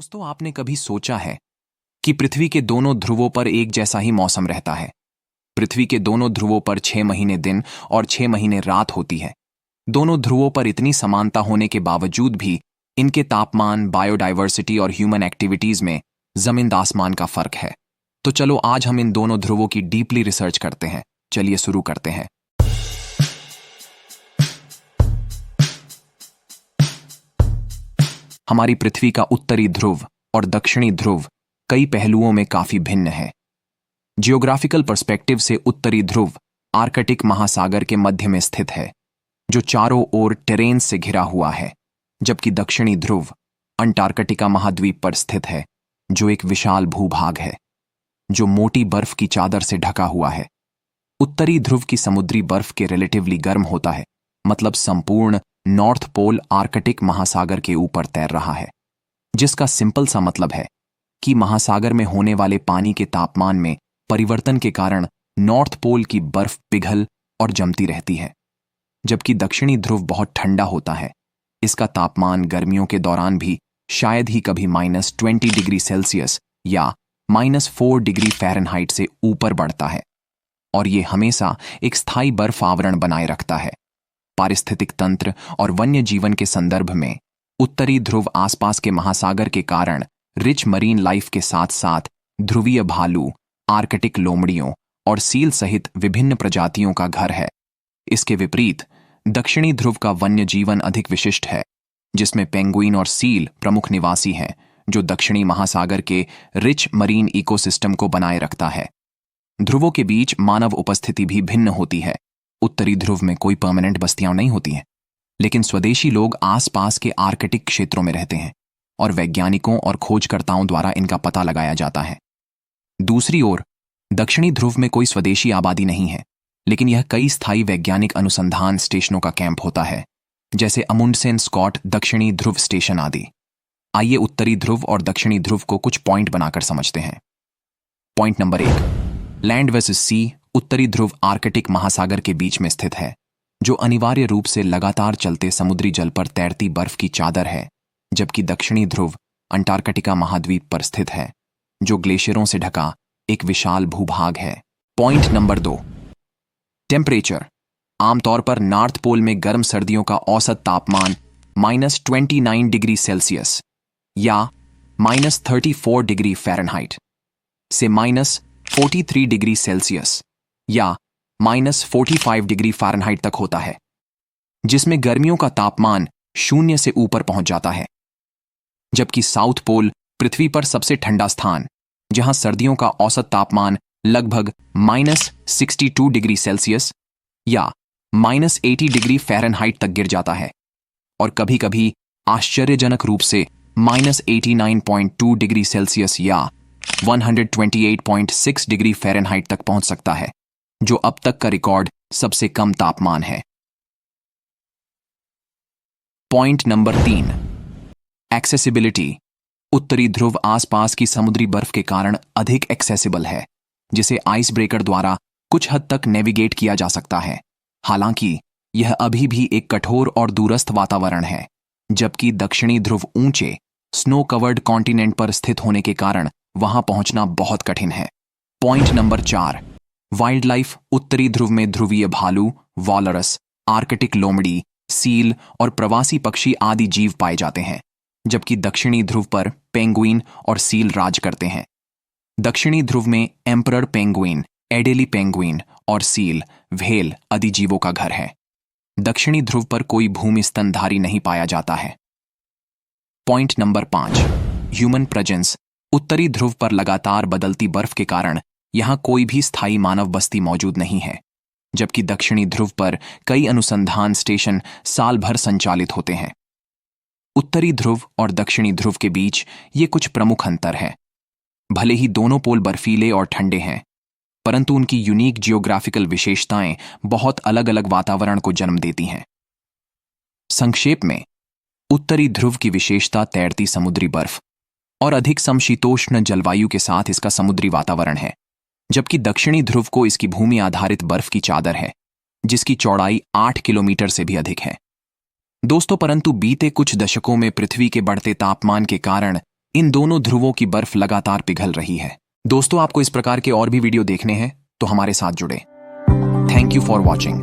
दोस्तों, आपने कभी सोचा है कि पृथ्वी के दोनों ध्रुवों पर एक जैसा ही मौसम रहता है? पृथ्वी के दोनों ध्रुवों पर 6 महीने दिन और 6 महीने रात होती है। दोनों ध्रुवों पर इतनी समानता होने के बावजूद भी इनके तापमान, बायोडायवर्सिटी और ह्यूमन एक्टिविटीज में जमीन आसमान का फर्क है। तो चलो आज हम इन दोनों ध्रुवों की डीपली रिसर्च करते हैं। चलिए शुरू करते हैं। हमारी पृथ्वी का उत्तरी ध्रुव और दक्षिणी ध्रुव कई पहलुओं में काफी भिन्न है। जियोग्राफिकल पर्सपेक्टिव से उत्तरी ध्रुव आर्कटिक महासागर के मध्य में स्थित है, जो चारों ओर टेरेन से घिरा हुआ है, जबकि दक्षिणी ध्रुव अंटार्कटिका महाद्वीप पर स्थित है, जो एक विशाल भूभाग है जो मोटी बर्फ की चादर से ढका हुआ है। उत्तरी ध्रुव की समुद्री बर्फ के रिलेटिवली गर्म होता है, मतलब संपूर्ण नॉर्थ पोल आर्कटिक महासागर के ऊपर तैर रहा है, जिसका सिंपल सा मतलब है कि महासागर में होने वाले पानी के तापमान में परिवर्तन के कारण नॉर्थ पोल की बर्फ पिघल और जमती रहती है। जबकि दक्षिणी ध्रुव बहुत ठंडा होता है, इसका तापमान गर्मियों के दौरान भी शायद ही कभी -20 डिग्री सेल्सियस या -4 डिग्री फ़ारेनहाइट से ऊपर बढ़ता है, और ये हमेशा एक स्थायी बर्फ आवरण बनाए रखता है। पारिस्थितिक तंत्र और वन्य जीवन के संदर्भ में उत्तरी ध्रुव आसपास के महासागर के कारण रिच मरीन लाइफ के साथ साथ ध्रुवीय भालू, आर्कटिक लोमड़ियों और सील सहित विभिन्न प्रजातियों का घर है। इसके विपरीत दक्षिणी ध्रुव का वन्य जीवन अधिक विशिष्ट है, जिसमें पेंगुइन और सील प्रमुख निवासी हैं, जो दक्षिणी महासागर के रिच मरीन इकोसिस्टम को बनाए रखता है। ध्रुवों के बीच मानव उपस्थिति भी भिन्न होती है। उत्तरी ध्रुव में कोई परमानेंट बस्तियां नहीं होती हैं, लेकिन स्वदेशी लोग आसपास के आर्कटिक क्षेत्रों में रहते हैं और वैज्ञानिकों और खोजकर्ताओं द्वारा इनका पता लगाया जाता है। दूसरी ओर दक्षिणी ध्रुव में कोई स्वदेशी आबादी नहीं है, लेकिन यह कई स्थायी वैज्ञानिक अनुसंधान स्टेशनों का कैंप होता है, जैसे अमुंडसेन स्कॉट दक्षिणी ध्रुव स्टेशन आदि। आइए उत्तरी ध्रुव और दक्षिणी ध्रुव को कुछ पॉइंट बनाकर समझते हैं। Point number 1, land versus sea. उत्तरी ध्रुव आर्कटिक महासागर के बीच में स्थित है, जो अनिवार्य रूप से लगातार चलते समुद्री जल पर तैरती बर्फ की चादर है, जबकि दक्षिणी ध्रुव अंटार्कटिका महाद्वीप पर स्थित है, जो ग्लेशियरों से ढका एक विशाल भूभाग है। Point number 2, temperature. आमतौर पर नॉर्थ पोल में गर्म सर्दियों का औसत तापमान -29 डिग्री सेल्सियस या -34 डिग्री फ़ारेनहाइट से -43 डिग्री सेल्सियस या -45 डिग्री फ़ारेनहाइट तक होता है, जिसमें गर्मियों का तापमान 0 से ऊपर पहुंच जाता है। जबकि साउथ पोल पृथ्वी पर सबसे ठंडा स्थान, जहां सर्दियों का औसत तापमान लगभग -62 डिग्री सेल्सियस या -80 डिग्री फ़ारेनहाइट तक गिर जाता है, और कभी-कभी आश्चर्यजनक रूप से -89.2 डिग्री सेल्सियस या 128.6 डिग्री फ़ारेनहाइट तक पहुंच सकता है, जो अब तक का रिकॉर्ड सबसे कम तापमान है। Point number 3, accessibility. उत्तरी ध्रुव आसपास की समुद्री बर्फ के कारण अधिक एक्सेसिबल है, जिसे आइस ब्रेकर द्वारा कुछ हद तक नेविगेट किया जा सकता है। हालांकि यह अभी भी एक कठोर और दूरस्थ वातावरण है, जबकि दक्षिणी ध्रुव ऊंचे स्नो कवर्ड कॉन्टिनेंट पर स्थित होने के कारण वहां पहुंचना बहुत कठिन है। Point number 4, wild life. उत्तरी ध्रुव में ध्रुवीय भालू, वॉलरस, आर्कटिक लोमड़ी, सील और प्रवासी पक्षी आदि जीव पाए जाते हैं, जबकि दक्षिणी ध्रुव पर पेंगुइन और सील राज करते हैं। दक्षिणी ध्रुव में एम्परर पेंगुइन, एडेली पेंगुइन और सील, व्हेल आदि जीवों का घर है। दक्षिणी ध्रुव पर कोई भूमि स्तनधारी नहीं पाया जाता है। Point number 5, human presence. उत्तरी ध्रुव पर लगातार बदलती बर्फ के कारण यहां कोई भी स्थायी मानव बस्ती मौजूद नहीं है, जबकि दक्षिणी ध्रुव पर कई अनुसंधान स्टेशन साल भर संचालित होते हैं। उत्तरी ध्रुव और दक्षिणी ध्रुव के बीच ये कुछ प्रमुख अंतर है। भले ही दोनों पोल बर्फीले और ठंडे हैं, परंतु उनकी यूनिक जियोग्राफिकल विशेषताएं बहुत अलग अलग वातावरण को जन्म देती हैं। संक्षेप में, उत्तरी ध्रुव की विशेषता तैरती समुद्री बर्फ और अधिक समशीतोष्ण जलवायु के साथ इसका समुद्री वातावरण है, जबकि दक्षिणी ध्रुव को इसकी भूमि आधारित बर्फ की चादर है, जिसकी चौड़ाई 8 किलोमीटर से भी अधिक है। दोस्तों, परंतु बीते कुछ दशकों में पृथ्वी के बढ़ते तापमान के कारण इन दोनों ध्रुवों की बर्फ लगातार पिघल रही है। दोस्तों, आपको इस प्रकार के और भी वीडियो देखने हैं तो हमारे साथ जुड़े। Thank you for watching.